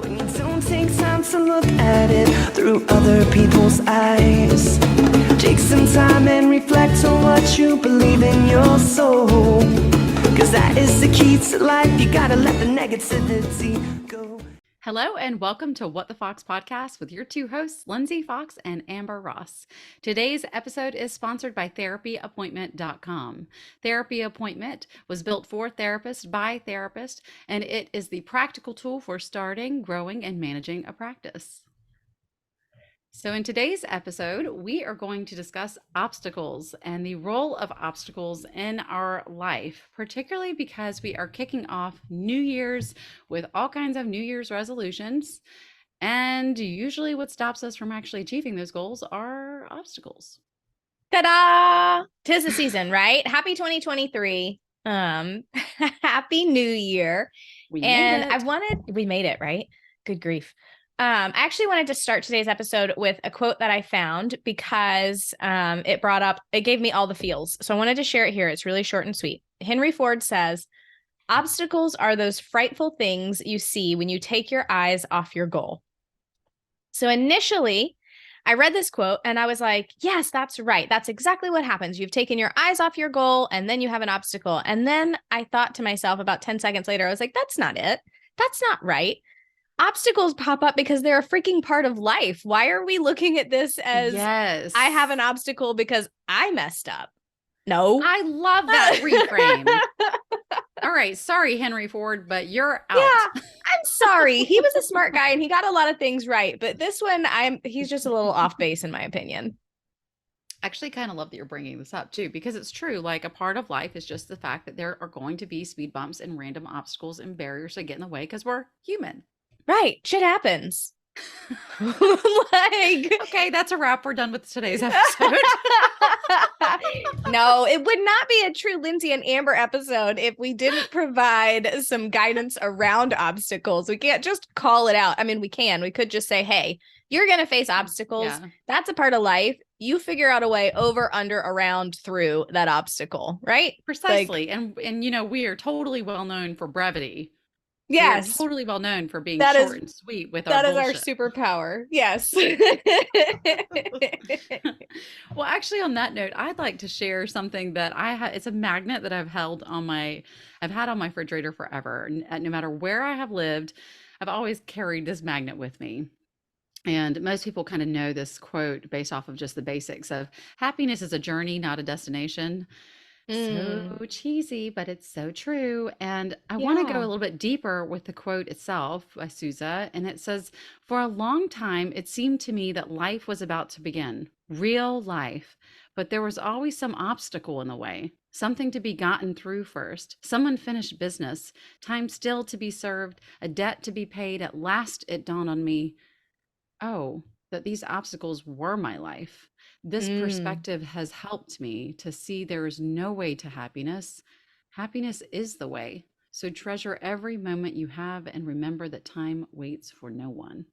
When you don't take time to look at it through other people's eyes. Take some time and reflect on what you believe in your soul. Cause that is the key to life. You gotta let the negativity go. Hello and welcome to What the Fox podcast with your two hosts, Lindsey Fox and Amber Ross. Today's episode is sponsored by therapyappointment.com. Therapy Appointment was built for therapists by therapists, and it is the practical tool for starting, growing, and managing a practice. So in today's episode, we are going to discuss obstacles and the role of obstacles in our life, particularly because we are kicking off New Year's with all kinds of New Year's resolutions. And usually what stops us from actually achieving those goals are obstacles. Ta-da! 'Tis the season, right? Happy 2023. Happy New Year. We made it. We made it, right? Good grief. I actually wanted to start today's episode with a quote that I found because it gave me all the feels. So I wanted to share it here. It's really short and sweet. Henry Ford says, "Obstacles are those frightful things you see when you take your eyes off your goal." So initially, I read this quote and I was like, yes, that's right. That's exactly what happens. You've taken your eyes off your goal and then you have an obstacle. And then I thought to myself about 10 seconds later, I was like, that's not it. That's not right. Obstacles pop up because they're a freaking part of life. Why are we looking at this as Yes. I have an obstacle because I messed up? No. I love that reframe. All right. Sorry, Henry Ford, but you're out. Yeah, I'm sorry. He was a smart guy and he got a lot of things right. But this one, he's just a little off base in my opinion. Actually kind of love that you're bringing this up too, because it's true. Like a part of life is just the fact that there are going to be speed bumps and random obstacles and barriers that get in the way because we're human. Right. Shit happens. Okay, that's a wrap. We're done with today's episode. No, it would not be a true Lindsey and Amber episode if we didn't provide some guidance around obstacles. We can't just call it out. I mean, we could just say, hey, you're going to face obstacles. Yeah. That's a part of life. You figure out a way over, under, around, through that obstacle, right? Precisely. And you know, we are totally well known for brevity. Yes. We're totally well known for being short and sweet with our bullshit. That is our superpower. Yes. Well, actually, on that note, I'd like to share something that it's a magnet that I've had on my refrigerator forever. No matter where I have lived, I've always carried this magnet with me. And most people kind of know this quote based off of just the basics of happiness is a journey, not a destination. So cheesy, but it's so true. And I want to go a little bit deeper with the quote itself by Sousa. And it says, "For a long time, it seemed to me that life was about to begin, real life, but there was always some obstacle in the way, something to be gotten through first, some unfinished business, time still to be served, a debt to be paid. At last it dawned on me, oh, that these obstacles were my life. This perspective has helped me to see there is no way to happiness. Happiness is the way. So treasure every moment you have and remember that time waits for no one."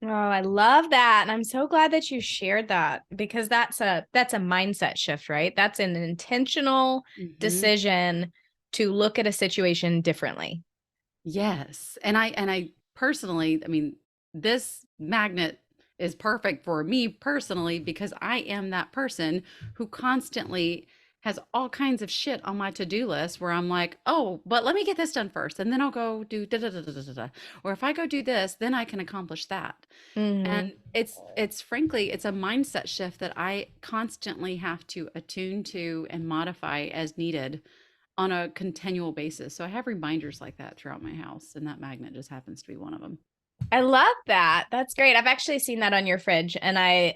Oh, I love that. And I'm so glad that you shared that because that's a mindset shift, right? That's an intentional decision to look at a situation differently. Yes. And I personally, I mean, this magnet is perfect for me personally because I am that person who constantly has all kinds of shit on my to-do list where I'm like, oh, but let me get this done first and then I'll go do da da da da da da. Or if I go do this, then I can accomplish that. And it's frankly, it's a mindset shift that I constantly have to attune to and modify as needed on a continual basis. So I have reminders like that throughout my house, and that magnet just happens to be one of them. I love that. That's great. I've actually seen that on your fridge and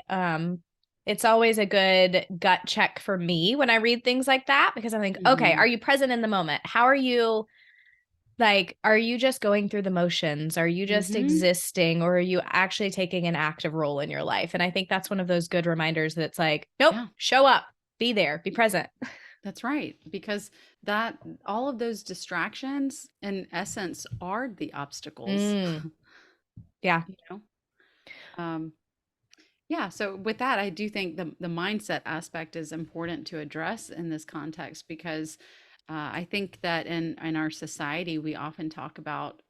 it's always a good gut check for me when I read things like that because I think, okay, are you present in the moment? How are you are you just going through the motions? Are you just existing or are you actually taking an active role in your life? And I think that's one of those good reminders that's like, nope, show up, be there, be present. That's right. Because all of those distractions in essence are the obstacles. Yeah. You know? Yeah. So with that, I do think the mindset aspect is important to address in this context because I think that in our society, we often talk about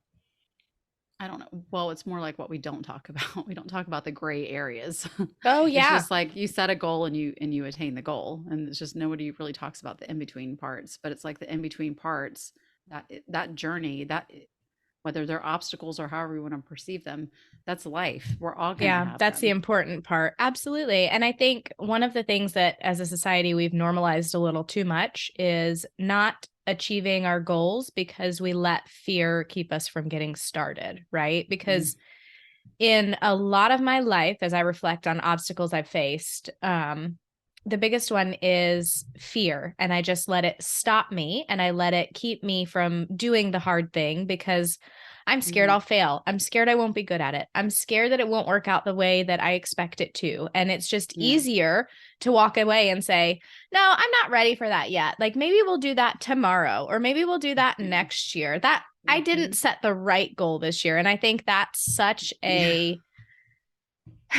I don't know. Well, it's more like what we don't talk about. We don't talk about the gray areas. Oh, It's yeah. just like you set a goal and you attain the goal, and it's just nobody really talks about the in between parts. But it's like the in between parts, that journey, whether they're obstacles or however you want to perceive them, that's life. We're all gonna Yeah, have that's the them. important part. Absolutely. And I think one of the things that as a society we've normalized a little too much is not achieving our goals because we let fear keep us from getting started, right? Mm, Because in a lot of my life, as I reflect on obstacles I've faced, the biggest one is fear. And I just let it stop me and I let it keep me from doing the hard thing because I'm scared mm, I'll fail. I'm scared I won't be good at it. I'm scared that it won't work out the way that I expect it to. And it's just yeah. easier to walk away and say, no, I'm not ready for that yet. Like maybe we'll do that tomorrow, or maybe we'll do that Yeah. next year. That I didn't Mhm. set the right goal this year. And I think that's such Yeah. a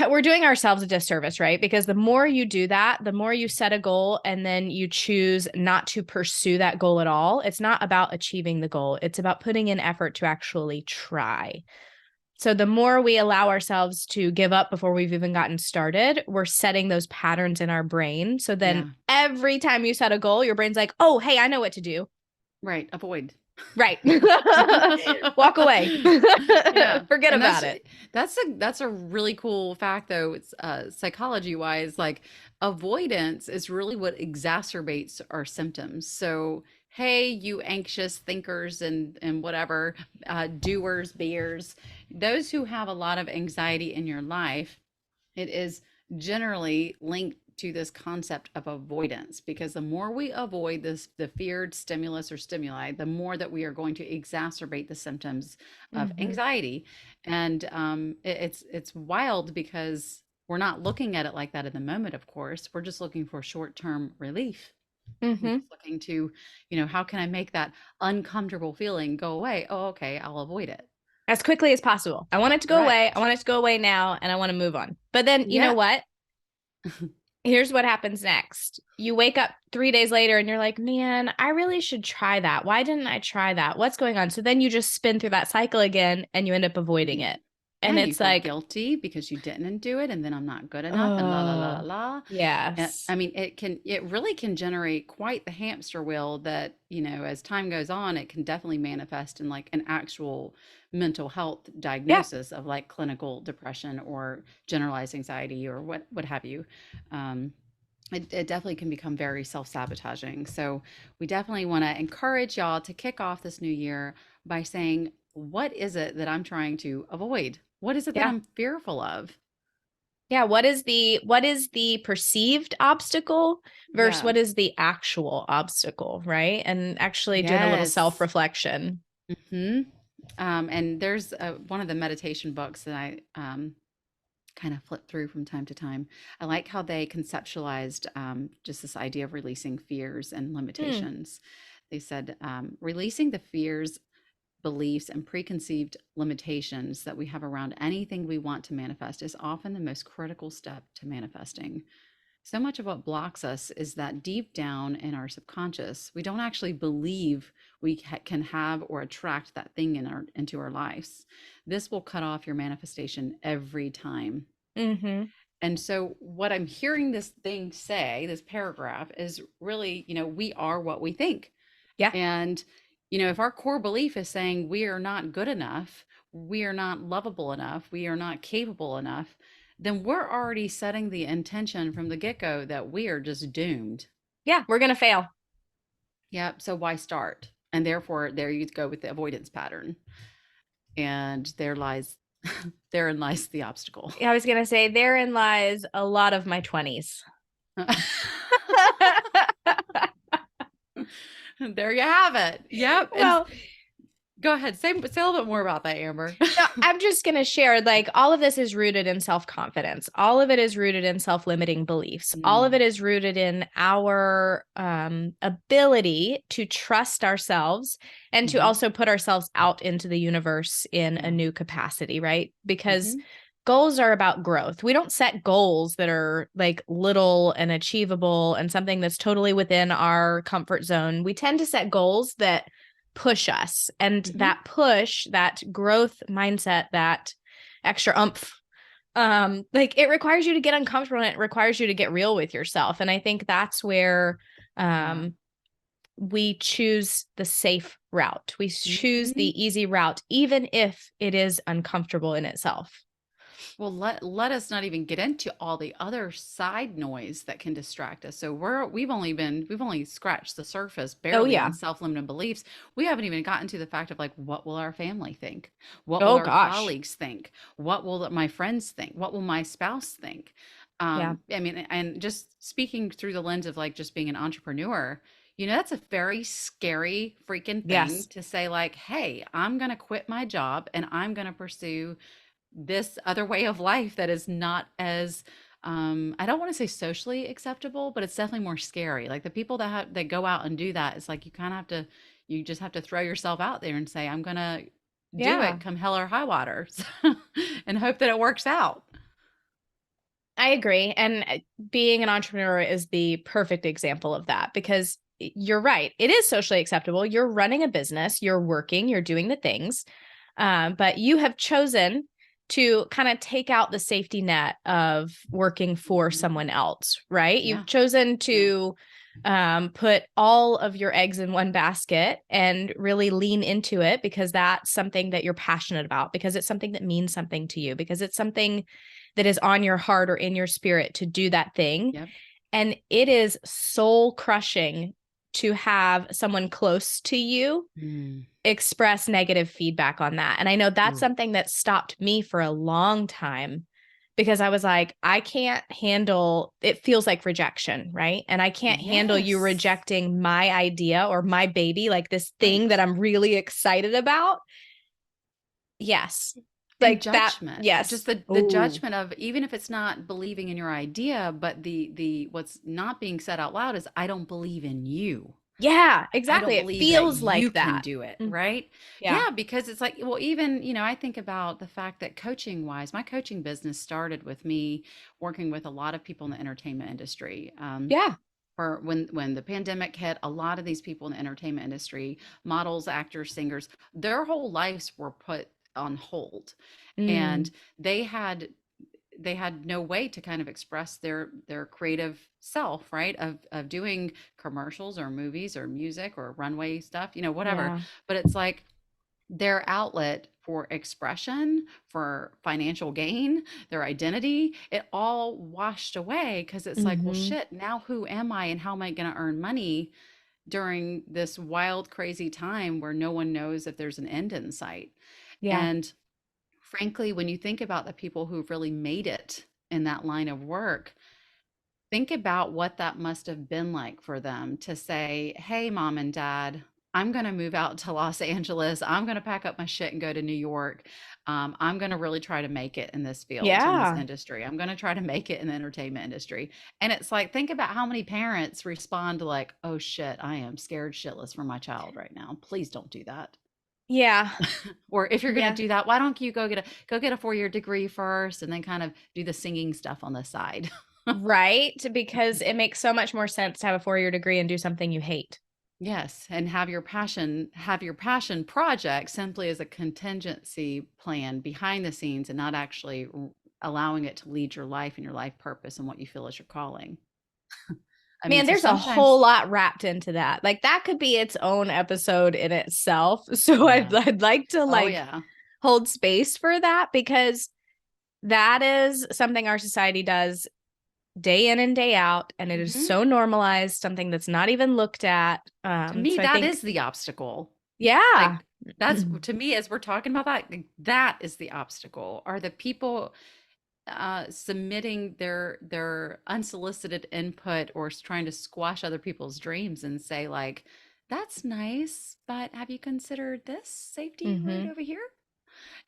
we're doing ourselves a disservice, right? Because the more you do that, the more you set a goal and then you choose not to pursue that goal at all. It's not about achieving the goal, it's about putting in effort to actually try. So the more we allow ourselves to give up before we've even gotten started, we're setting those patterns in our brain. So then Yeah. every time you set a goal, your brain's like, oh, hey, I know what to do. Right. Avoid. Right. Walk away. Yeah. Forget And about it. that's a really cool fact though. It's psychology wise, like avoidance is really what exacerbates our symptoms. So, hey, you anxious thinkers and whatever, doers, beers, those who have a lot of anxiety in your life, it is generally linked to this concept of avoidance because the more we avoid the feared stimulus or stimuli, the more that we are going to exacerbate the symptoms of Mm-hmm. anxiety. And it's wild because we're not looking at it like that in the moment. Of course, we're just looking for short-term relief. We're Mm-hmm. just looking to, how can I make that uncomfortable feeling go away? Oh, okay, I'll avoid it. As quickly as possible. I want it to go away. I Correct. want it to go away now, and I want to move on. But then, you know Yeah. what? Here's what happens next. You wake up 3 days later and you're like, man, I really should try that. Why didn't I try that? What's going on? So then you just spin through that cycle again and you end up avoiding Mhm. it. Yeah, And and you it's feel like, guilty because you didn't do it, and then I'm not good enough, and la la la oh, la. yes. I mean, it really can generate quite the hamster wheel that, as time goes on, it can definitely manifest in like an actual mental health Yeah. diagnosis of like clinical depression or generalized anxiety or what have you. Um, it definitely can become very self-sabotaging. So we definitely want to encourage y'all to kick off this new year by saying, what is it that I'm trying to avoid? What is it that Yeah. I'm fearful of? Yeah. What is the perceived obstacle versus Yeah. what is the actual obstacle, right? And actually doing a little Yes. self-reflection. Hmm. And there's one of the meditation books that I kind of flip through from time to time. I like how they conceptualized just this idea of releasing fears and Hmm. limitations. They said releasing the fears, beliefs, and preconceived limitations that we have around anything we want to manifest is often the most critical step to manifesting. So much of what blocks us is that deep down in our subconscious, we don't actually believe we can have or attract that thing into our lives. This will cut off your manifestation every time. Mm-hmm. And so, what I'm hearing this thing say, this paragraph, is really, we are what we think. Yeah. And, if our core belief is saying we are not good enough, we are not lovable enough, we are not capable enough, then we're already setting the intention from the get go that we are just doomed. Yeah. We're going to fail. Yep. So why start? And therefore, there you go with the avoidance pattern. And therein lies the obstacle. I was going to say, therein lies a lot of my 20s. There you have it. Yep. And Well, go ahead. Say a little bit more about that, Amber. no, I'm just going to share like all of this is rooted in self confidence. All of it is rooted in self limiting beliefs. All of Mm, it is rooted in our ability to trust ourselves and to mhm. also put ourselves out into the universe in a Yeah. new capacity, right? Because Mhm. goals are about growth. We don't set goals that are like little and achievable and something that's totally within our comfort zone. We tend to set goals that push us. And that push, that growth mindset, that extra oomph, like it requires you to get uncomfortable and it requires you to get real with yourself. And I think that's where we choose the safe route. We choose the easy route, even if it is uncomfortable in itself. Well, let us not even get into all the other side noise that can distract us. So we've only scratched the surface Oh, barely yeah. on self-limiting beliefs. We haven't even gotten to the fact of like, what will our family think? What will Oh, our gosh. colleagues think? What will my friends think? What will my spouse think? Yeah. I mean, and just speaking through the lens of like just being an entrepreneur, that's a very scary freaking thing Yes. to say like, hey, I'm going to quit my job and I'm going to pursue this other way of life that is not as I don't want to say socially acceptable, but it's definitely more scary. Like the people that go out and do that, it's like you just have to throw yourself out there and say, I'm gonna do Yeah. it come hell or high water and hope that it works out. I agree. And being an entrepreneur is the perfect example of that because you're right. It is socially acceptable. You're running a business, you're working, you're doing the things, but you have chosen to kind of take out the safety net of working for someone else, right? Yeah. You've chosen to put all of your eggs in one basket and really lean into it because that's something that you're passionate about, because it's something that means something to you, because it's something that is on your heart or in your spirit to do that thing. Yep. And it is soul crushing to have someone close to you express negative feedback on that. And I know that's something that stopped me for a long time because I was like, I can't handle, it feels like rejection, right? And I can't handle you Yes. rejecting my idea or my baby, like this thing that I'm really excited about. Yes. And Like that. judgment, Yes. just the judgment of, even if it's not believing in your idea, but the what's not being said out loud is, I don't believe in you. Yeah, I exactly. don't It believe that feels you like can that. do it, Mm. right? Yeah. Yeah, because it's like, well, even, I think about the fact that coaching wise, my coaching business started with me working with a lot of people in the entertainment industry. Yeah. For when the pandemic hit, a lot of these people in the entertainment industry, models, actors, singers, their whole lives were put on hold, and Mm. they had no way to kind of express their creative self, right? Of doing commercials or movies or music or runway stuff, whatever. Yeah. But it's like their outlet for expression, for financial gain, their identity, it all washed away because it's like, well, Mm-hmm. shit, now who am I and how am I going to earn money during this wild, crazy time where no one knows if there's an end in sight? Yeah. And frankly, when you think about the people who've really made it in that line of work, think about what that must have been like for them to say, hey, mom and dad, I'm going to move out to Los Angeles. I'm going to pack up my shit and go to New York. I'm going to really try to make it in this field, in this Yeah. industry. I'm going to try to make it in the entertainment industry. And it's like, think about how many parents respond to like, oh shit, I am scared shitless for my child right now. Please don't do that. Yeah. Or if you're going to Yeah. do that, why don't you go get a 4-year degree first and then kind of do the singing stuff on the side? Right. Because it makes so much more sense to have a 4-year degree and do something you hate. Yes, and have your passion project simply as a contingency plan behind the scenes and not actually allowing it to lead your life and your life purpose and what you feel is your calling. I mean, Man, so there's a sometimes, whole lot wrapped into that. Like that could be its own episode in itself. So yeah. I'd like to Oh like yeah. hold space for that because that is something our society does day in and day out, and it is Hmm. so normalized, something that's not even looked at. To me, So I that think, is the obstacle. yeah. Like that's to me, as we're talking about that, like, that is the obstacle. Are the people submitting their unsolicited input or trying to squash other people's dreams and say like, that's nice, but have you considered this safety right Hmm. over here?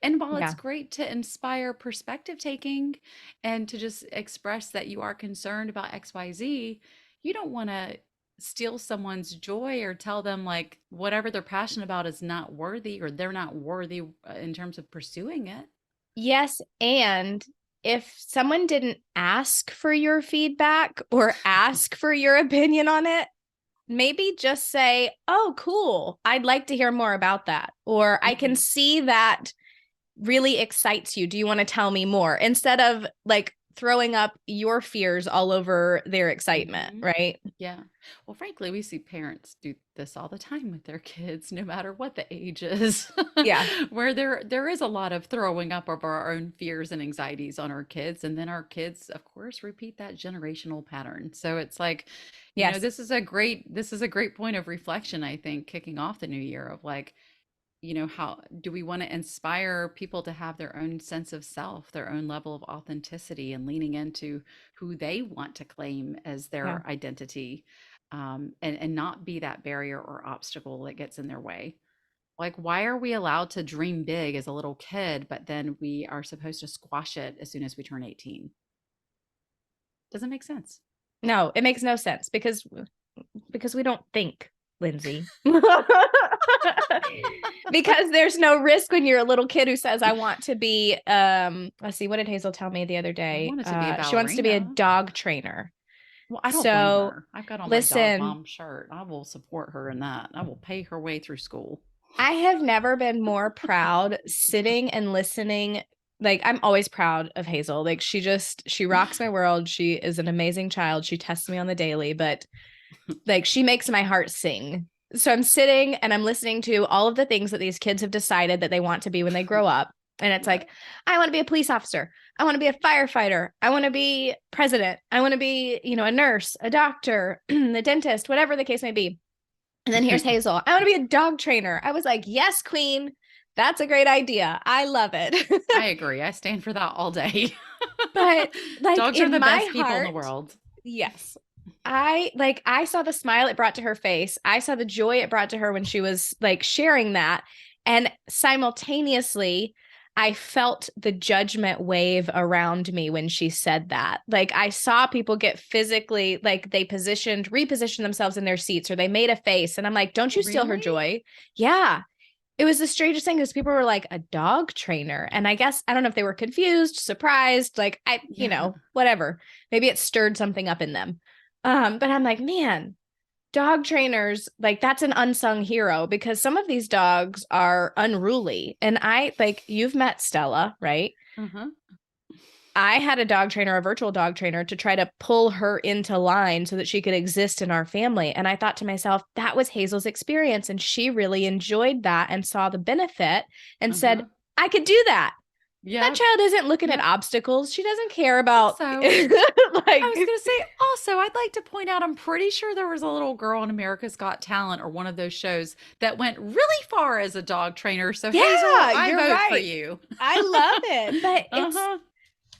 And while it's Yeah. great to inspire perspective taking and to just express that you are concerned about XYZ, you don't want to steal someone's joy or tell them like whatever they're passionate about is not worthy or they're not worthy in terms of pursuing it. Yes. And if someone didn't ask for your feedback or ask for your opinion on it, maybe just say, oh, cool, I'd like to hear more about that. Or I can see that really excites you. Do you want to tell me more? Instead of like throwing up your fears all over their excitement, Mhm. right? Yeah. Well, frankly, we see parents do this all the time with their kids, no matter what the age is, Yeah. where there is a lot of throwing up of our own fears and anxieties on our kids, and then our kids, of course, repeat that generational pattern. So it's like, Yes. this is a great point of reflection, I think, kicking off the new year of like, how do we want to inspire people to have their own sense of self, their own level of authenticity, and leaning into who they want to claim as Yeah. their identity, and not be that barrier or obstacle that gets in their way. Like, why are we allowed to dream big as a little kid, but then we are supposed to squash it as soon as we turn 18? Doesn't make sense. No, it makes no sense because we don't think, Lindsey. Because there's no risk when you're a little kid who says, I want to be let's see, what did Hazel tell me the other I day? wanted to be a She wants to be a ballerina. dog trainer. Well, I don't blame So her. I've got on my dog listen, mom shirt. I will support her in that. I will pay her way through school. I have never been more proud sitting and listening. Like, I'm always proud of Hazel. Like, she rocks my world. She is an amazing child. She tests me on the daily, but like, she makes my heart sing. So I'm sitting and I'm listening to all of the things that these kids have decided that they want to be when they grow up. And it's Yeah. like, I want to be a police officer. I want to be a firefighter. I want to be president. I want to be, a nurse, a doctor, a dentist, whatever the case may be. And then here's Hazel. I want to be a dog trainer. I was like, yes, queen. That's a great idea. I love it. I agree. I stand for that all day. But like Dogs are in the my best people in the heart, world. yes. I saw the smile it brought to her face. I saw the joy it brought to her when she was like sharing that. And simultaneously, I felt the judgment wave around me when she said that. Like, I saw people get physically, like, they repositioned themselves in their seats, or they made a face. And I'm like, don't you steal her Really? joy? Yeah. It was the strangest thing because people were like, a dog trainer. And I guess, I don't know if they were confused, surprised, like, Yeah. whatever. Maybe it stirred something up in them. But I'm like, man, dog trainers, like, that's an unsung hero because some of these dogs are unruly. And you've met Stella, right? Uh-huh. I had a dog trainer, a virtual dog trainer, to try to pull her into line so that she could exist in our family. And I thought to myself, that was Hazel's experience. And she really enjoyed that and saw the benefit and said, Uh-huh. I could do that. That Yep. child isn't looking at Yep. obstacles. She doesn't care about Also, I was like, going to say, also, I'd like to point out, I'm pretty sure there was a little girl on America's Got Talent or one of those shows that went really far as a dog trainer. So, Hazel, yeah, I you're vote for right. you. I love it. But Uh-huh.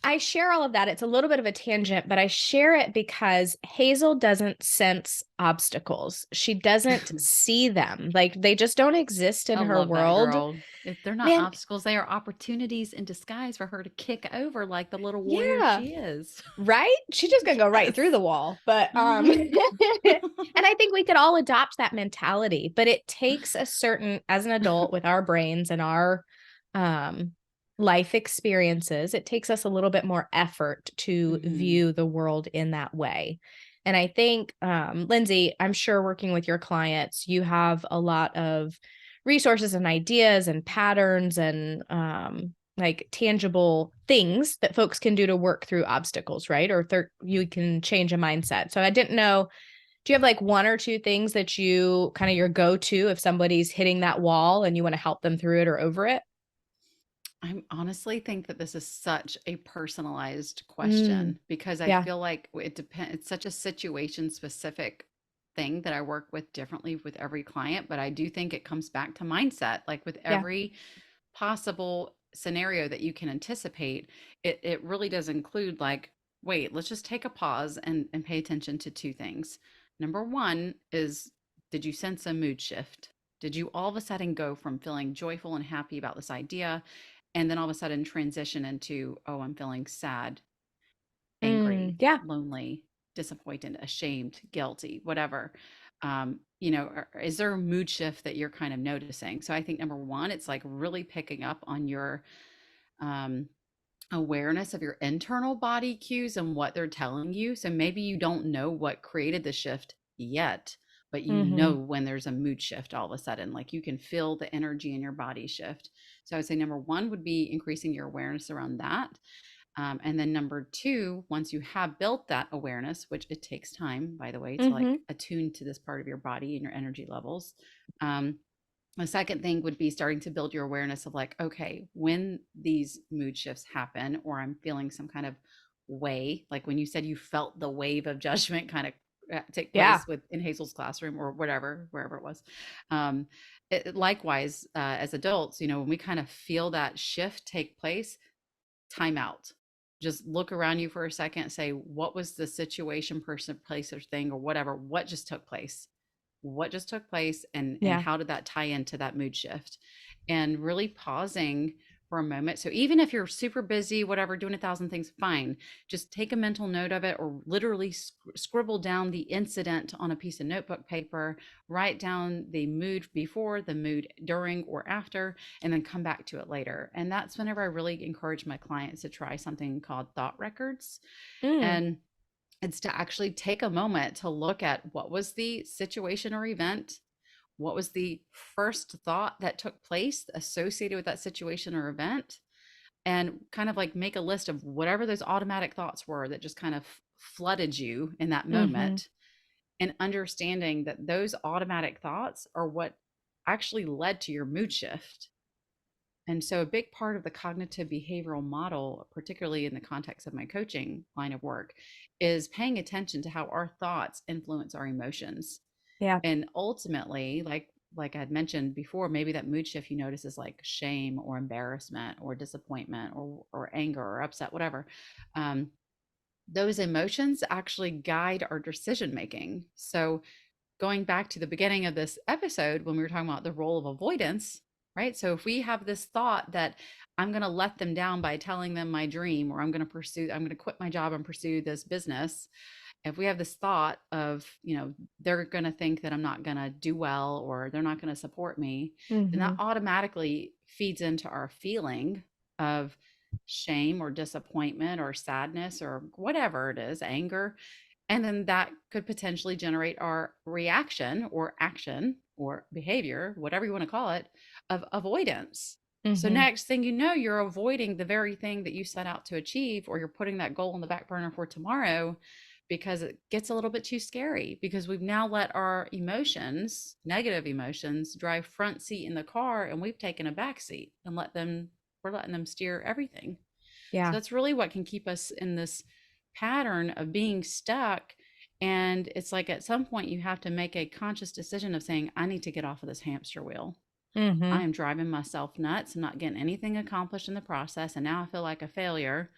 I share all of that. It's a little bit of a tangent, but I share it because Hazel doesn't sense obstacles. She doesn't see them. Like, they just don't exist in I her love that world. girl. If they're not Man, obstacles, they are opportunities in disguise for her to kick over like the little warrior yeah, she is. right? She's just gonna go right through Yes. the wall. But Mhm. and I think we could all adopt that mentality, but it takes a certain, as an adult with our brains and our um life experiences, it takes us a little bit more effort to Mhm. view the world in that way. And I think, Lindsey, I'm sure working with your clients, you have a lot of resources and ideas and patterns and like tangible things that folks can do to work through obstacles, right? Or you can change a mindset. So I didn't know, do you have like one or two things that you kind of your go-to if somebody's hitting that wall and you want to help them through it or over it? I honestly think that this is such a personalized Mm, question because I yeah, feel like it depends. It's such a situation specific thing that I work with differently with every client, but I do think it comes back to mindset. Like with yeah. every possible scenario that you can anticipate, it really does include like, wait, let's just take a pause and pay attention to two things. Number one is, did you sense a mood shift? Did you all of a sudden go from feeling joyful and happy about this idea and then all of a sudden transition into, oh, I'm feeling sad, angry, Yeah. lonely, disappointed, ashamed, guilty, whatever? Is there a mood shift that you're kind of noticing? So I think number one, it's like really picking up on your um, awareness of your internal body cues and what they're telling you. So maybe you don't know what created the shift yet, but you know when there's a mood shift all of a sudden, like you can feel the energy in your body shift. So I would say number one would be increasing your awareness around that. And then number two, once you have built that awareness, which it takes time, by the way, to like attune to this part of your body and your energy levels. The second thing would be starting to build your awareness of like, okay, when these mood shifts happen, or I'm feeling some kind of way, like when you said you felt the wave of judgment kind of take place in Hazel's classroom or whatever, wherever it was. Likewise, as adults, you know, when we kind of feel that shift take place, time out. Just look around you for a second, say, what was the situation, person, place, or thing, or whatever, what just took place? What just took place, and how did that tie into that mood shift? And really pausing for a moment. So even if you're super busy, whatever, doing 1,000 things, fine. Just take a mental note of it, or literally scribble down the incident on a piece of notebook paper, write down the mood before, the mood during or after, and then come back to it later. And that's whenever I really encourage my clients to try something called thought records. And it's to actually take a moment to look at what was the situation or event, what was the first thought that took place associated with that situation or event, and kind of like make a list of whatever those automatic thoughts were that just kind of flooded you in that moment, and understanding that those automatic thoughts are what actually led to your mood shift. And so a big part of the cognitive behavioral model, particularly in the context of my coaching line of work, is paying attention to how our thoughts influence our emotions. Yeah. And ultimately, like I had mentioned before, maybe that mood shift you notice is like shame or embarrassment or disappointment or anger or upset, whatever. Those emotions actually guide our decision making. So going back to the beginning of this episode, when we were talking about the role of avoidance, right? So if we have this thought that I'm going to let them down by telling them my dream, or I'm going to quit my job and pursue this business. If we have this thought of, you know, they're going to think that I'm not going to do well, or they're not going to support me, then that automatically feeds into our feeling of shame or disappointment or sadness or whatever it is, anger. And then that could potentially generate our reaction or action or behavior, whatever you want to call it, of avoidance. So next thing you know, you're avoiding the very thing that you set out to achieve, or you're putting that goal on the back burner for tomorrow because it gets a little bit too scary, because we've now let our emotions, negative emotions, drive front seat in the car, and we've taken a back seat and we're letting them steer everything. So that's really what can keep us in this pattern of being stuck. And it's like at some point you have to make a conscious decision of saying, I need to get off of this hamster wheel. I am driving myself nuts. I'm not getting anything accomplished in the process, and now I feel like a failure.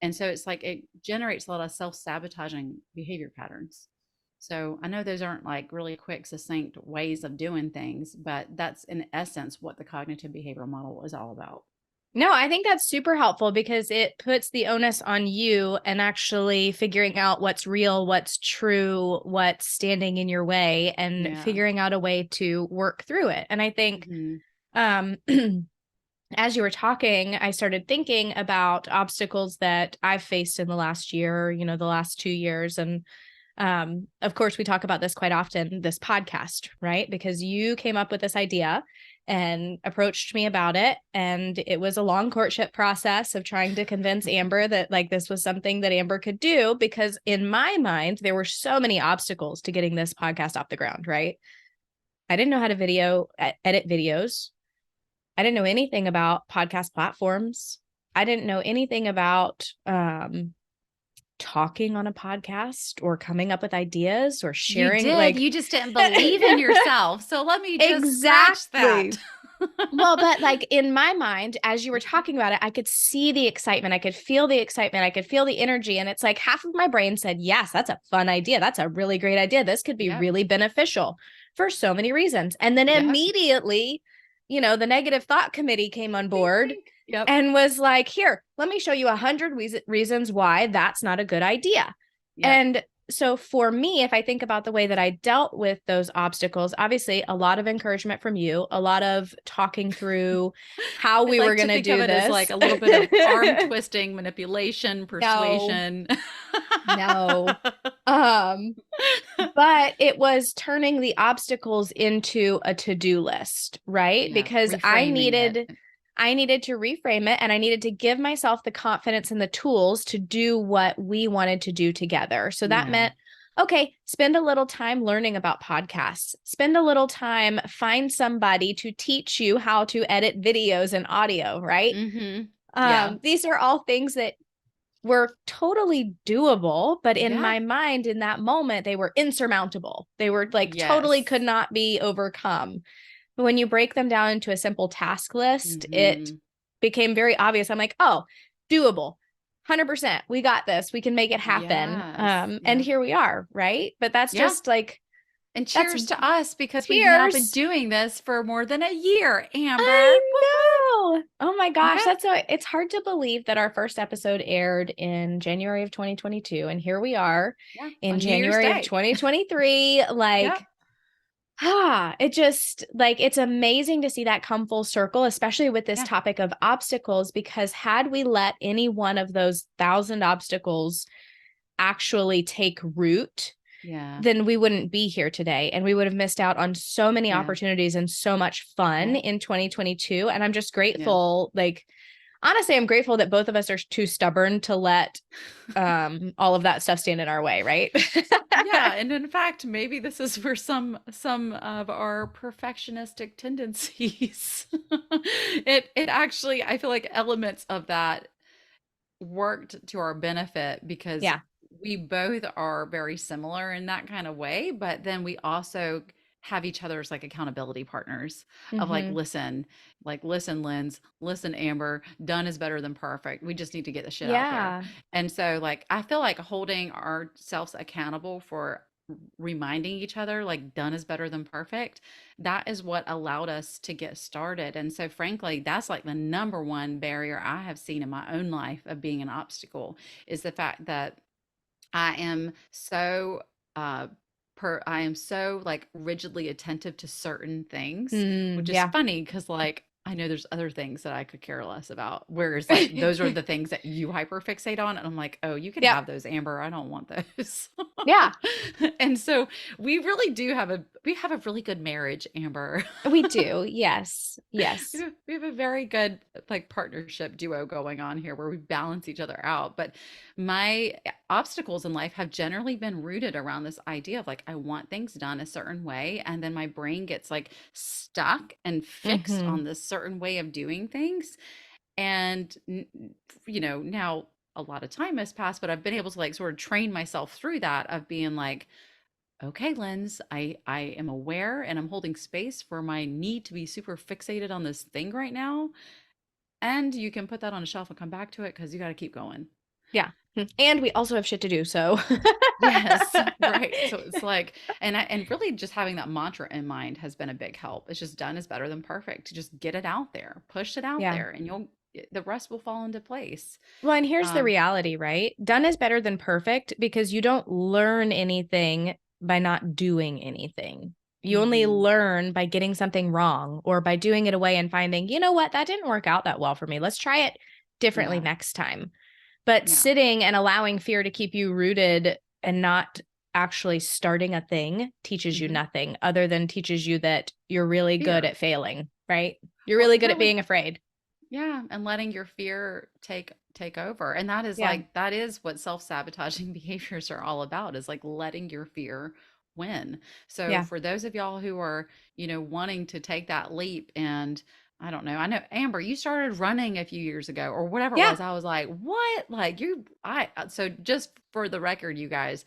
And so it's like it generates a lot of self-sabotaging behavior patterns. So I know those aren't like really quick, succinct ways of doing things, but that's in essence what the cognitive behavioral model is all about. No, I think that's super helpful, because it puts the onus on you and actually figuring out what's real, what's true, what's standing in your way, and figuring out a way to work through it. And I think as you were talking, I started thinking about obstacles that I've faced in the last year, you know, the last 2 years. And of course, we talk about this quite often, this podcast, right? Because you came up with this idea and approached me about it. And it was a long courtship process of trying to convince Amber that like this was something that Amber could do, because in my mind, there were so many obstacles to getting this podcast off the ground, right? I didn't know how to edit videos. I didn't know anything about podcast platforms. I didn't know anything about talking on a podcast or coming up with ideas or sharing. You just didn't believe in yourself. So let me just scratch that. Well, but like in my mind, as you were talking about it, I could see the excitement. I could feel the excitement. I could feel the energy. And it's like half of my brain said, yes, that's a fun idea. That's a really great idea. This could be really beneficial for so many reasons. And then immediately, you know, the negative thought committee came on board and was like, here, let me show you 100 reasons why that's not a good idea. And so for me, if I think about the way that I dealt with those obstacles, obviously a lot of encouragement from you, a lot of talking through how we were going to do this. Like a little bit of arm twisting, manipulation, persuasion. No. but it was turning the obstacles into a to-do list, right? Yeah, Because reframing it. I needed to reframe it, and I needed to give myself the confidence and the tools to do what we wanted to do together. So that Yeah. meant, okay, spend a little time learning about podcasts, spend a little time, find somebody to teach you how to edit videos and audio, right? Mm-hmm. Yeah. These are all things that were totally doable, but in Yeah. my mind, in that moment, they were insurmountable. They were like totally could Yes. not be overcome. But when you break them down into a simple task list, it Mm-hmm. became very obvious. I'm like, oh, doable. 100%. We got this. We can make it happen. Yes. And Yeah. here we are, right? But that's Yeah. just like, And that's cheers to us because we've now been cheers. doing this for more than a year, Amber. I Woo-hoo. know. Oh my gosh, Yeah. it's hard to believe that our first episode aired in January of 2022, and here we are Yeah. in On New Year's January of Day. 2023. Yep. Like, it just like it's amazing to see that come full circle, especially with this Yeah. topic of obstacles, because had we let any one of those 1,000 obstacles actually take root, Yeah. then we wouldn't be here today, and we would have missed out on so many Yeah. opportunities and so much fun Yeah. in 2022. And I'm just Yeah. grateful, like, honestly, I'm grateful that both of us are too stubborn to let all of that stuff stand in our way, right? Yeah, and in fact, maybe this is where some of our perfectionistic tendencies it actually I feel like elements of that worked to our benefit because Yeah. we both are very similar in that kind of way, but then we also have each other as like accountability partners of Mm-hmm. like listen, Linz, listen, Amber, done is better than perfect. We just need to get the shit out there. Yeah. And so like I feel like holding ourselves accountable for reminding each other like done is better than perfect, that is what allowed us to get started. And so frankly, that's like the number one barrier I have seen in my own life of being an obstacle is the fact that I am so I am so like rigidly attentive to certain things, which is Yeah. funny because like I know there's other things that I could care less about. Whereas like those are the things that you hyperfixate on. And I'm like, oh, you can Yep. have those, Amber. I don't want those. Yeah. And so we really do have a really good marriage, Amber. We do. Yes. Yes. We have a very good like partnership duo going on here where we balance each other out. But my obstacles in life have generally been rooted around this idea of like I want things done a certain way, and then my brain gets like stuck and fixed Mm-hmm. on this certain way of doing things. And now a lot of time has passed, but I've been able to like sort of train myself through that of being like, okay, Linz, I am aware and I'm holding space for my need to be super fixated on this thing right now. And you can put that on a shelf and come back to it because you got to keep going. Yeah. And we also have shit to do. So Yes, right. So it's like, and really just having that mantra in mind has been a big help. It's just done is better than perfect. To just get it out there, push it out yeah. there, and the rest will fall into place. Well, and here's the Um, reality, right? Done is better than perfect because you don't learn anything by not doing anything. You only mhm, learn by getting something wrong or by doing it away and finding, you know what, that didn't work out that well for me. Let's try it differently yeah, next time. But yeah, sitting and allowing fear to keep you rooted and not actually starting a thing teaches you hmm nothing other than teaches you that you're really good fear. at failing, right? You're Well, really good at really, being afraid. yeah, and letting your fear take over. And that is Yeah. like that is what self-sabotaging behaviors are all about, is like letting your fear win. So Yeah. for those of y'all who are, wanting to take that leap and I don't know. I know Amber, you started running a few years ago or whatever it Yeah. was. I was like, "What?" Like so just for the record, you guys,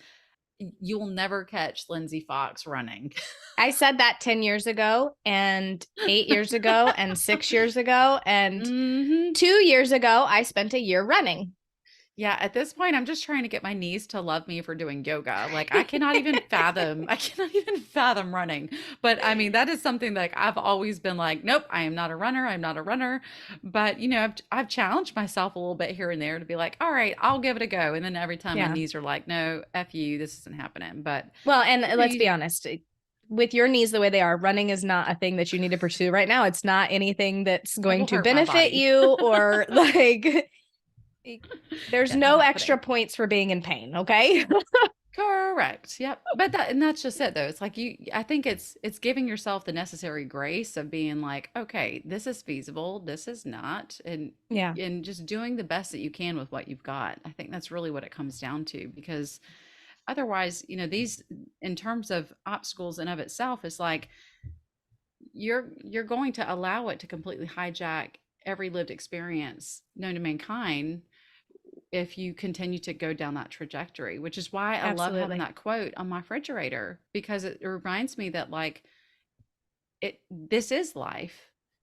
you'll never catch Lindsay Fox running. I said that 10 years ago and 8 years ago and 6 years ago and hmm 2 years ago I spent a year running. Yeah, at this point, I'm just trying to get my knees to love me for doing yoga. Like I cannot even fathom running. But I mean, that is something like I've always been like, nope, I am not a runner. I'm not a runner. But I've challenged myself a little bit here and there to be like, all right, I'll give it a go. And then every time my Yeah. knees are like, no, F you, this isn't happening. But Well, and let's be you- honest, with your knees the way they are, running is not a thing that you need to pursue right now. It's not anything that's it going will to hurt my benefit body. you or like there's Yeah, not no extra happening. points for being in pain, okay? Correct. Yep. But that's just it though. It's like I think it's giving yourself the necessary grace of being like, okay, this is feasible, this is not, Yeah, and just doing the best that you can with what you've got. I think that's really what it comes down to, because otherwise, these, in terms of obstacles in of itself, is like you're going to allow it to completely hijack every lived experience known to mankind if you continue to go down that trajectory, which is why I love having absolutely. that quote on my refrigerator, because it reminds me that, like, this is life.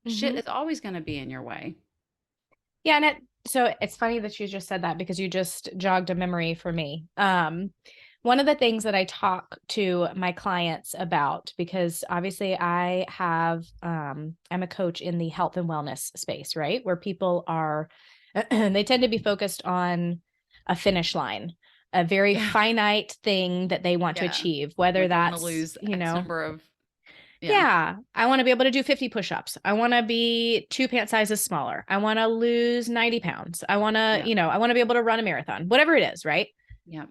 Shit Hmm. is always going to be in your way. Yeah, and so it's funny that you just said that because you just jogged a memory for me. One of the things that I talk to my clients about, because obviously I'm a coach in the health and wellness space, right? Where people are, they tend to be focused on a finish line, a very Yeah. finite thing that they want to Yeah. achieve, whether Like, I want to that's, lose X number of, yeah. yeah, I want to be able to do 50 push-ups. I want to be 2 pant sizes smaller. I want to lose 90 pounds. I want to, Yeah. I want to be able to run a marathon, whatever it is, right? Yeah.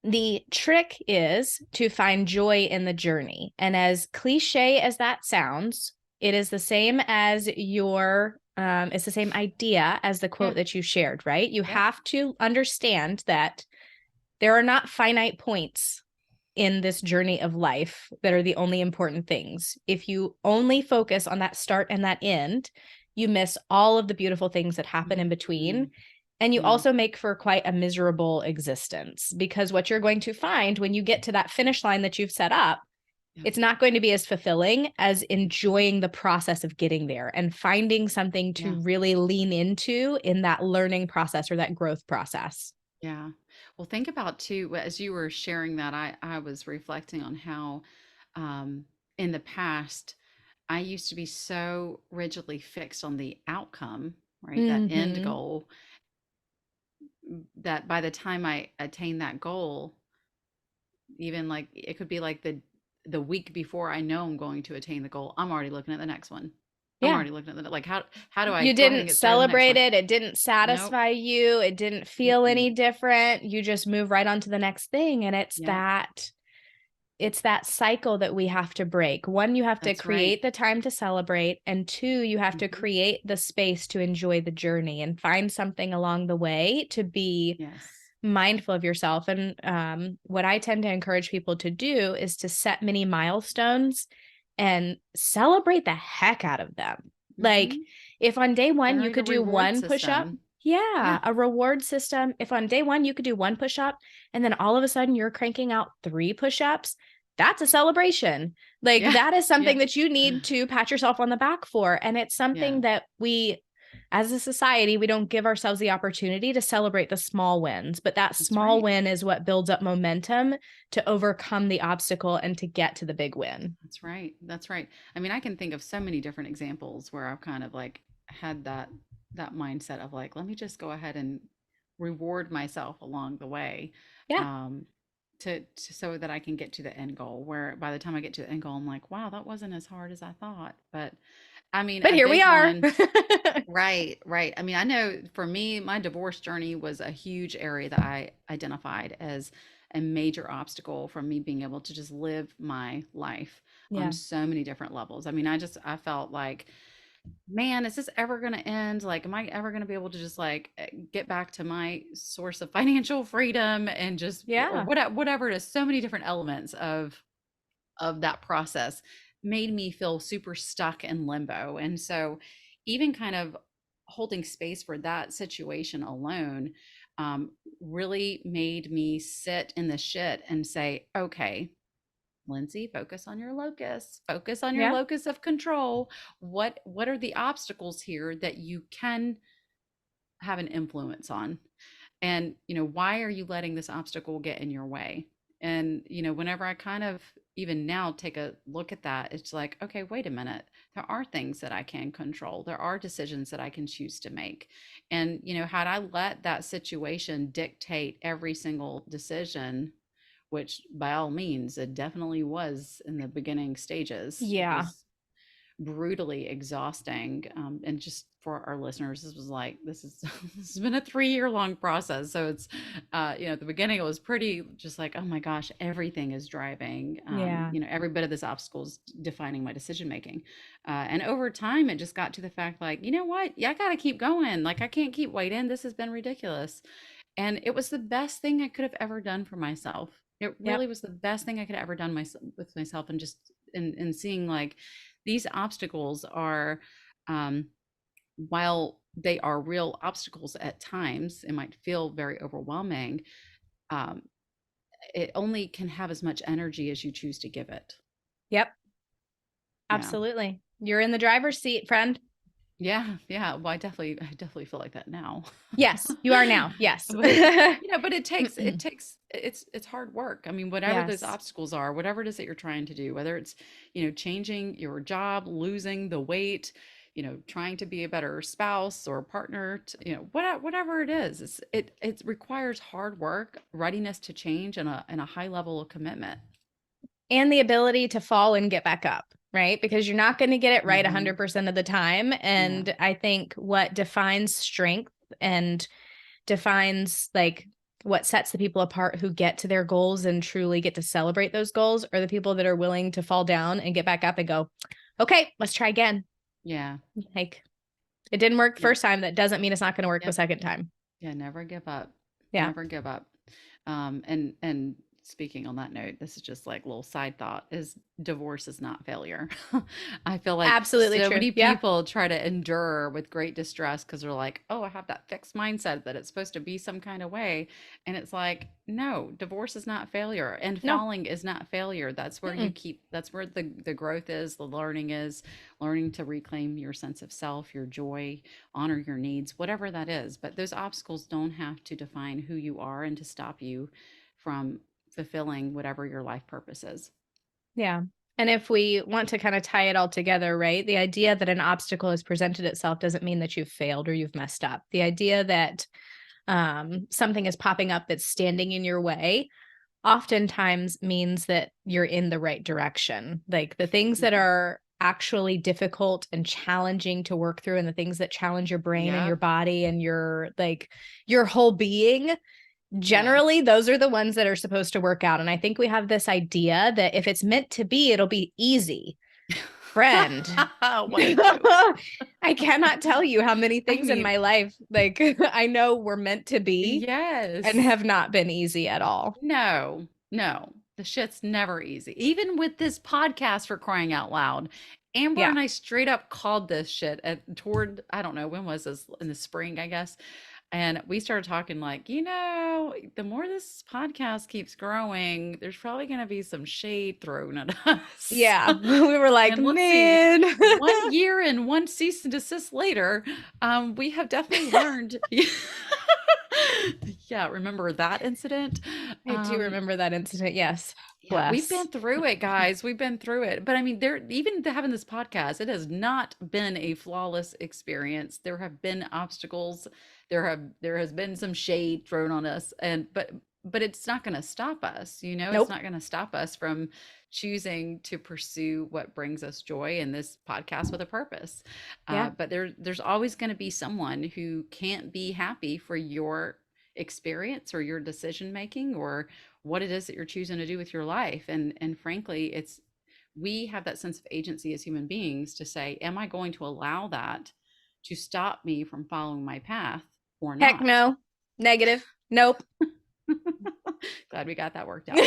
The trick is to find joy in the journey. And as cliche as that sounds, it is the same as it's the same idea as the Yeah. quote that you shared, right? You Yep. have to understand that there are not finite points in this journey of life that are the only important things. If you only focus on that start and that end, you miss all of the beautiful things that happen in between. Mhm. And you Yeah. also make for quite a miserable existence, because what you're going to find when you get to that finish line that you've set up, Yeah. it's not going to be as fulfilling as enjoying the process of getting there and finding something Yeah. to really lean into in that learning process or that growth process. Yeah. Well, think about too, as you were sharing that, I was reflecting on how, um, in the past, I used to be so rigidly fixed on the outcome, right? That end Mm-hmm. goal, that by the time I attain that goal, even like it could be like the week before I know I'm going to attain the goal, I'm already looking at the next one. I'm Yeah. already looking at the, like, how do I You go ahead and didn't get started on the next celebrate one? it. It didn't Nope. satisfy you. It didn't feel Mm-mm. any different. You just move right on to the next thing. And Yep. it's that cycle that we have to break. One, you have to That's right. create the time to celebrate. And two, you have to Hmm. create the space to enjoy the journey and find something along the way to be Yes. mindful of yourself. And what I tend to encourage people to do is to set mini milestones and celebrate the heck out of them. Like, Hmm. if on day one you Generate a could do reward one push up, system. yeah, Yeah. a reward system. If on day one you could do one push up and then all of a sudden you're cranking out 3 push ups, that's a celebration. Like, Yeah. that is Yeah. something that you need to pat yourself on the back for. And it's Yeah. something that as a society, we don't give ourselves the opportunity to celebrate the small wins, but that That's small right. win is what builds up momentum to overcome the obstacle and to get to the big win. That's right. That's right. I mean, I can think of so many different examples where I've kind of like had that mindset of like, let me just go ahead and reward myself along the way, Yeah. um, to so that I can get to the end goal. Where by the time I get to the end goal, I'm like, wow, that wasn't as hard as I thought. But I mean, But a here we big are. one. Right, right. I mean, I know for me, my divorce journey was a huge area that I identified as a major obstacle for me being able to just live my life on Yeah. so many different levels. I mean, I felt like, man, is this ever going to end? Like, am I ever going to be able to just like get back to my source of financial freedom and just, or Yeah. whatever it is, so many different elements of that process made me feel super stuck in limbo. And so, even kind of holding space for that situation alone, um, really made me sit in the shit and say, okay, Lindsey, focus on your locus. Focus on your Yeah. locus of control. What are the obstacles here that you can have an influence on? And why are you letting this obstacle get in your way? And whenever I kind of even now take a look at that, it's like, okay, wait a minute, there are things that I can control, there are decisions that I can choose to make. And had I let that situation dictate every single decision, which by all means it definitely was in the beginning stages, it Yeah. was, brutally exhausting. And just for our listeners, this is this has been a 3 year long process. So it's at the beginning it was pretty just like, oh my gosh, everything is driving. Yeah. Every bit of this obstacle is defining my decision making. And over time, it just got to the fact like, you know what? Yeah, I got to keep going. Like I can't keep waiting. This has been ridiculous. And it was the best thing I could have ever done for myself. It Yep. really was the best thing I could have ever done with myself. And just in seeing like these obstacles are, um, while they are real obstacles at times, it might feel very overwhelming. Um, it only can have as much energy as you choose to give it. Yep. Yeah. Absolutely. You're in the driver's seat, friend. Yeah, yeah. Well, I definitely feel like that now. Yes, you are now. Yes. But but it's hard work. I mean, whatever those Yes. obstacles are, whatever it is that you're trying to do, whether it's, changing your job, losing the weight, trying to be a better spouse or partner, whatever it is, it requires hard work, readiness to change, and a high level of commitment. And the ability to fall and get back up, right? Because you're not going to get it right Mhm. 100% of the time. Yeah. And I think what defines strength and defines like what sets the people apart who get to their goals and truly get to celebrate those goals are the people that are willing to fall down and get back up and go, okay, let's try again. Yeah. Like it didn't work the Yep. first time. That doesn't mean it's not going to work the Yep. second time. Yeah, never give up. Yeah. Never give up. And speaking on that note, this is just like a little side thought is divorce is not failure. I feel like Absolutely so true. many Yeah. people try to endure with great distress because they're like, oh, I have that fixed mindset that it's supposed to be some kind of way. And it's like, no, divorce is not failure. And No. falling is not failure. That's where Mm-mm. that's where the growth is, the learning is, learning to reclaim your sense of self, your joy, honor your needs, whatever that is. But those obstacles don't have to define who you are and to stop you from fulfilling whatever your life purpose is. Yeah. And if we want to kind of tie it all together, right? The idea that an obstacle has presented itself doesn't mean that you've failed or you've messed up. The idea that something is popping up that's standing in your way oftentimes means that you're in the right direction. Like the things that Mhm. are actually difficult and challenging to work through and the things that challenge your brain and your Yep. body and your whole being, Yeah. generally those are the ones that are supposed to work out. And I think we have this idea that if it's meant to be, it'll be easy. Friend. What a joke. I cannot tell you how many I things in mean, my life like I know were meant to be and yes. have not been easy at all. No, no. The shit's never easy. Even with this podcast, for crying out loud. Amber Yeah. and I straight up called this shit toward, I don't know, when was this? In the spring, I guess. And we started talking like, the more this podcast keeps growing, there's probably going to be some shade thrown at us. Yeah. We were like, And let's see, man. 1 year and one cease and desist later, we have definitely learned. Yeah, remember that incident? I do Um, remember that incident. Yes. yeah, we've Bless. been through it, guys. We've been through it. But I mean, even having this podcast, it has not been a flawless experience. There have been obstacles. There has been some shade thrown on us, and but it's not going to stop us. It's Nope. not going to stop us from choosing to pursue what brings us joy in this podcast with a purpose. Yeah. But there's always going to be someone who can't be happy for your experience or your decision making or what it is that you're choosing to do with your life. And frankly, it's we have that sense of agency as human beings to say, am I going to allow that to stop me from following my path or Heck not? no. Negative. Nope. Glad we got that worked out.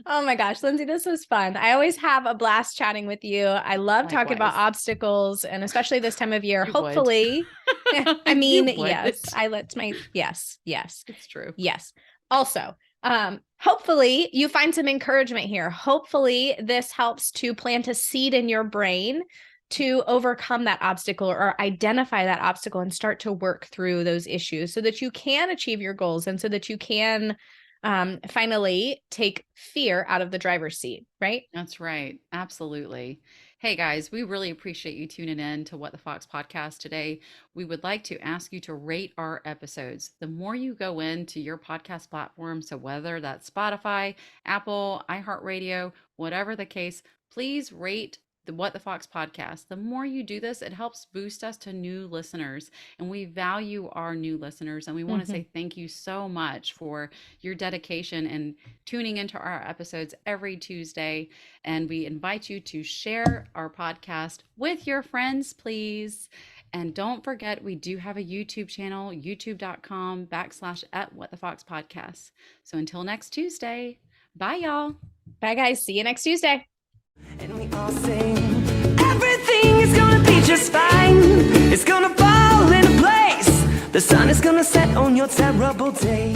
Oh my gosh, Lindsey, this was fun. I always have a blast chatting with you. I love talking about Likewise. obstacles and especially this time of year. You would. Hopefully, I You mean, would. yes, I let my yes, yes, It's true. yes. Also, hopefully you find some encouragement here. Hopefully this helps to plant a seed in your brain to overcome that obstacle or identify that obstacle and start to work through those issues so that you can achieve your goals and so that you can finally take fear out of the driver's seat, right? That's right. Absolutely. Hey guys, we really appreciate you tuning in to What the Fox podcast today. We would like to ask you to rate our episodes. The more you go into your podcast platform, so whether that's Spotify, Apple, iHeartRadio, whatever the case, please rate the What the Fox podcast. The more you do this, it helps boost us to new listeners. And we value our new listeners. And we want to say thank you so much for your dedication and tuning into our episodes every Tuesday. And we invite you to share our podcast with your friends, please. And don't forget, we do have a YouTube channel, youtube.com/@whatthefoxpodcast. So until next Tuesday, bye y'all. Bye guys. See you next Tuesday. And we all sing, everything is gonna be just fine. It's gonna fall into place. The sun is gonna set on your terrible day.